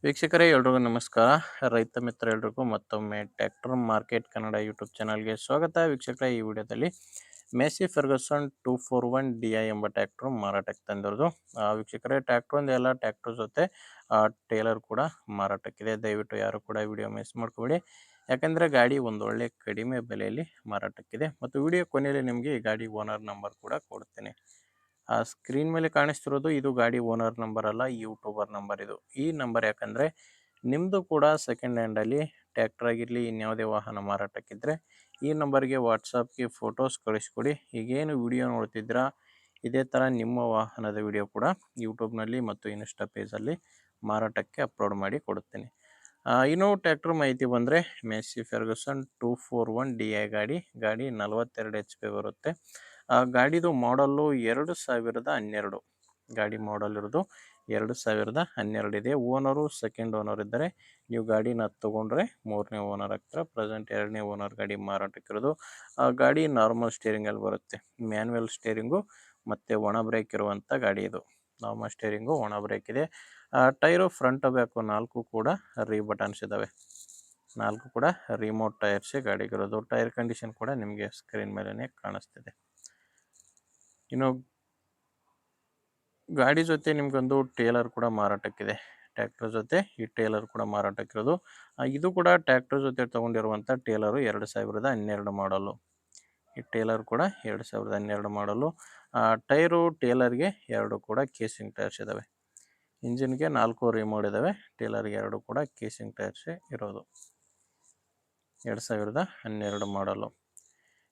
ವೀಕ್ಷಕರೇ ಎಲ್ರಿಗೂ ನಮಸ್ಕಾರ. ರೈತ ಮಿತ್ರ ಎಲ್ರಿಗೂ ಮತ್ತೊಮ್ಮೆ ಟ್ರ್ಯಾಕ್ಟರ್ ಮಾರ್ಕೆಟ್ ಕನ್ನಡ ಯೂಟ್ಯೂಬ್ ಚಾನಲ್ಗೆ ಸ್ವಾಗತ. ವೀಕ್ಷಕರೇ, ಈ ವಿಡಿಯೋದಲ್ಲಿ ಮೆಸ್ಸಿ ಫರ್ಗಸನ್ 241 DI ಎಂಬ ಟ್ರ್ಯಾಕ್ಟರ್ ಮಾರಾಟಕ್ಕೆ ತಂದಿರೋದು. ವೀಕ್ಷಕರೇ, ಟ್ರ್ಯಾಕ್ಟರ್ ಒಂದು ಎಲ್ಲ ಟ್ರ್ಯಾಕ್ಟರ್ ಜೊತೆ ಟೇಲರ್ ಕೂಡ ಮಾರಾಟಕ್ಕಿದೆ. ದಯವಿಟ್ಟು ಯಾರು ಕೂಡ ವಿಡಿಯೋ ಮಿಸ್ ಮಾಡ್ಕೊಬೇಡಿ, ಯಾಕಂದರೆ ಗಾಡಿ ಒಂದು ಒಳ್ಳೆ ಕಡಿಮೆ ಬೆಲೆಯಲ್ಲಿ ಮಾರಾಟಕ್ಕಿದೆ. ಮತ್ತು ವಿಡಿಯೋ ಕೊನೆಯಲ್ಲಿ ನಿಮಗೆ ಈ ಗಾಡಿ ಓನರ್ ನಂಬರ್ ಕೂಡ ಕೊಡ್ತೇನೆ. ಆ ಸ್ಕ್ರೀನ್ ಮೇಲೆ ಕಾಣಿಸ್ತಿರೋದು ಇದು ಗಾಡಿ ಓನರ್ ನಂಬರ್ ಅಲ್ಲ, ಯೂಟ್ಯೂಬರ್ ನಂಬರ್ ಇದು. ಈ ನಂಬರ್ ಯಾಕಂದರೆ ನಿಮ್ಮದು ಕೂಡ ಸೆಕೆಂಡ್ ಹ್ಯಾಂಡಲ್ಲಿ ಟ್ರ್ಯಾಕ್ಟರ್ ಆಗಿರಲಿ ಇನ್ಯಾವುದೇ ವಾಹನ ಮಾರಾಟಕ್ಕಿದ್ದರೆ ಈ ನಂಬರ್ಗೆ ವಾಟ್ಸಪ್ಗೆ ಫೋಟೋಸ್ ಕಳಿಸ್ಕೊಡಿ. ಈಗೇನು ವಿಡಿಯೋ ನೋಡ್ತಿದ್ದೀರಾ ಇದೇ ಥರ ನಿಮ್ಮ ವಾಹನದ ವಿಡಿಯೋ ಕೂಡ ಯೂಟ್ಯೂಬ್ನಲ್ಲಿ ಮತ್ತು ಇನ್ಸ್ಟಾ ಪೇಜಲ್ಲಿ ಮಾರಾಟಕ್ಕೆ ಅಪ್ಲೋಡ್ ಮಾಡಿ ಕೊಡುತ್ತೇನೆ. ಇನ್ನು ಟ್ರ್ಯಾಕ್ಟರ್ ಮಾಹಿತಿ ಬಂದರೆ ಮೆಸ್ಸಿ ಫರ್ಗಸನ್ 241 DI ಗಾಡಿ 42 HP ಬರುತ್ತೆ. ಗಾಡಿದು ಮಾಡಲ್ಲು 2012. ಗಾಡಿ ಮಾಡಲ್ ಇರೋದು 2012 ಇದೆ. ಓನರು ಸೆಕೆಂಡ್ ಓನರ್ ಇದ್ದಾರೆ. ನೀವು ಗಾಡಿನ ತೊಗೊಂಡ್ರೆ 3ನೇ ಓನರ್ ಆಗ್ತಾರೆ. ಪ್ರೆಸೆಂಟ್ 2ನೇ ಓನರ್ ಗಾಡಿ ಮಾರಾಟಕ್ಕಿರೋದು. ಗಾಡಿ ನಾರ್ಮಲ್ ಸ್ಟೇರಿಂಗಲ್ಲಿ ಬರುತ್ತೆ. ಮ್ಯಾನ್ಯಲ್ ಸ್ಟೇರಿಂಗು ಮತ್ತು ಒಣ ಬ್ರೇಕ್ ಇರುವಂಥ ಗಾಡಿ ಇದು. ನಾರ್ಮಲ್ ಸ್ಟೇರಿಂಗು, ಒಣ ಬ್ರೇಕ್ ಇದೆ. ಟೈರು ಫ್ರಂಟ್ ಬ್ಯಾಕು 4 ಕೂಡ ಬಟನ್ಸ್ ಇದ್ದಾವೆ. 4 ಕೂಡ ರಿಮೋಟ್ ಟೈರ್ಸೇ ಗಾಡಿಗಿರೋದು. ಟೈರ್ ಕಂಡೀಷನ್ ಕೂಡ ನಿಮಗೆ ಸ್ಕ್ರೀನ್ ಮೇಲೇ ಕಾಣಿಸ್ತಿದೆ. ಇನ್ನು ಗಾಡಿ ಜೊತೆ ನಿಮಗೊಂದು ಟೇಲರ್ ಕೂಡ ಮಾರಾಟಕ್ಕಿದೆ. ಟ್ರ್ಯಾಕ್ಟರ್ ಜೊತೆ ಈ ಟೇಲರ್ ಕೂಡ ಮಾರಾಟಕ್ಕಿರೋದು. ಇದು ಕೂಡ ಟ್ರ್ಯಾಕ್ಟರ್ ಜೊತೆ ತೊಗೊಂಡಿರುವಂಥ ಟೇಲರು 2012 ಮಾಡಲು. ಈ ಟೇಲರ್ ಕೂಡ 2012 ಮಾಡಲು. ಟೈರು ಟೇಲರ್ಗೆ 2 ಕೂಡ ಕೇಸಿಂಗ್ ಟೈರ್ಸ್ ಇದ್ದಾವೆ. ಇಂಜಿನ್ಗೆ 4 ರಿಮೋಡ್ ಇದ್ದಾವೆ. ಟೇಲರ್ಗೆ 2 ಕೂಡ ಕೇಸಿಂಗ್ ಟೈರ್ಸೇ ಇರೋದು. 2012 ಮಾಡಲು.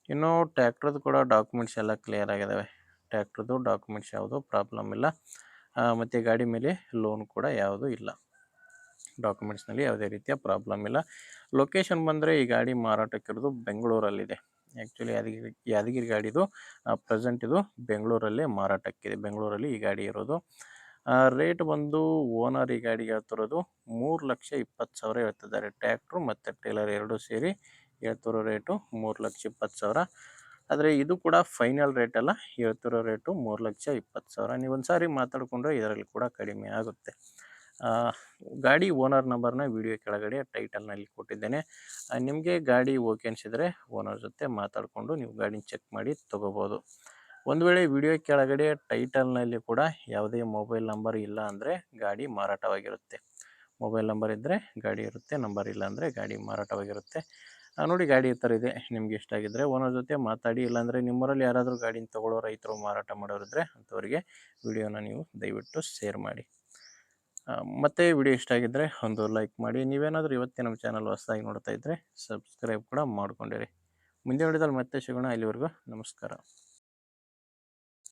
ಇನ್ನು ಟ್ರ್ಯಾಕ್ಟ್ರದ್ದು ಕೂಡ ಡಾಕ್ಯುಮೆಂಟ್ಸ್ ಎಲ್ಲ ಕ್ಲಿಯರ್ ಆಗಿದ್ದಾವೆ. ಟ್ರ್ಯಾಕ್ಟ್ರದ್ದು ಡಾಕ್ಯುಮೆಂಟ್ಸ್ ಯಾವುದೂ ಪ್ರಾಬ್ಲಮ್ ಇಲ್ಲ. ಮತ್ತು ಗಾಡಿ ಮೇಲೆ ಲೋನ್ ಕೂಡ ಯಾವುದೂ ಇಲ್ಲ. ಡಾಕ್ಯುಮೆಂಟ್ಸ್ನಲ್ಲಿ ಯಾವುದೇ ರೀತಿಯ ಪ್ರಾಬ್ಲಮ್ ಇಲ್ಲ. ಲೊಕೇಶನ್ ಬಂದರೆ ಈ ಗಾಡಿ ಮಾರಾಟಕ್ಕಿರೋದು ಬೆಂಗಳೂರಲ್ಲಿದೆ. ಆ್ಯಕ್ಚುಲಿ ಯಾದಗಿರಿ ಗಾಡಿದು ಪ್ರೆಸೆಂಟ್ ಇದು ಬೆಂಗಳೂರಲ್ಲೇ ಮಾರಾಟಕ್ಕಿದೆ. ಬೆಂಗಳೂರಲ್ಲಿ ಈ ಗಾಡಿ ಇರೋದು. ರೇಟ್ ಬಂದು ಓನರ್ ಈ ಗಾಡಿಗೆ ಹೇಳ್ತಿರೋದು 3,20,000 ಹೇಳ್ತಿದ್ದಾರೆ. ಟ್ರ್ಯಾಕ್ಟ್ರು ಮತ್ತು ಟೇಲರ್ ಎರಡೂ ಸೇರಿ ಹೇಳ್ತಿರೋ ರೇಟು 3,20,000. ಆದರೆ ಇದು ಕೂಡ ಫೈನಲ್ ರೇಟ್ ಅಲ್ಲ, ಹೇಳ್ತಿರೋ ರೇಟು 3,20,000. ನೀವು ಒಂದು ಸಾರಿ ಮಾತಾಡಿಕೊಂಡ್ರೆ ಇದರಲ್ಲಿ ಕೂಡ ಕಡಿಮೆ ಆಗುತ್ತೆ. ಗಾಡಿ ಓನರ್ ನಂಬರ್ನ ವಿಡಿಯೋ ಕೆಳಗಡೆ ಟೈಟಲ್ನಲ್ಲಿ ಕೊಟ್ಟಿದ್ದೇನೆ. ನಿಮಗೆ ಗಾಡಿ ಓಕೆ ಅನಿಸಿದರೆ ಓನರ್ ಜೊತೆ ಮಾತಾಡಿಕೊಂಡು ನೀವು ಗಾಡಿನ ಚೆಕ್ ಮಾಡಿ ತೊಗೋಬೋದು. ಒಂದು ವೇಳೆ ವಿಡಿಯೋ ಕೆಳಗಡೆ ಟೈಟಲ್ನಲ್ಲಿ ಕೂಡ ಯಾವುದೇ ಮೊಬೈಲ್ ನಂಬರ್ ಇಲ್ಲ ಅಂದರೆ ಗಾಡಿ ಮಾರಾಟವಾಗಿರುತ್ತೆ. ಮೊಬೈಲ್ ನಂಬರ್ ಇದ್ದರೆ ಗಾಡಿ ಇರುತ್ತೆ, ನಂಬರ್ ಇಲ್ಲ ಅಂದರೆ ಗಾಡಿ ಮಾರಾಟವಾಗಿರುತ್ತೆ. ನೋಡಿ, ಗಾಡಿ ಈ ಥರ ಇದೆ. ನಿಮ್ಗೆ ಇಷ್ಟ ಆಗಿದ್ದರೆ ಓನರ್ ಜೊತೆ ಮಾತಾಡಿ. ಇಲ್ಲಾಂದರೆ ನಿಮ್ಮೂರಲ್ಲಿ ಯಾರಾದರೂ ಗಾಡಿನ ತೊಗೊಳ್ಳೋ ರೈತರು ಮಾರಾಟ ಮಾಡೋರಿದ್ದರೆ ಅಂಥವರಿಗೆ ವಿಡಿಯೋನ ನೀವು ದಯವಿಟ್ಟು ಶೇರ್ ಮಾಡಿ. ಮತ್ತು ವಿಡಿಯೋ ಇಷ್ಟ ಆಗಿದ್ದರೆ ಒಂದು ಲೈಕ್ ಮಾಡಿ. ನೀವೇನಾದರೂ ಇವತ್ತೇ ನಮ್ಮ ಚಾನಲ್ ಹೊಸದಾಗಿ ನೋಡ್ತಾ ಇದ್ದರೆ ಸಬ್ಸ್ಕ್ರೈಬ್ ಕೂಡ ಮಾಡ್ಕೊಂಡಿರಿ. ಮುಂದೆ ವಿಡಿಯೋದಲ್ಲಿ ಮತ್ತೆ ಸಿಗೋಣ. ಅಲ್ಲಿವರೆಗೂ ನಮಸ್ಕಾರ.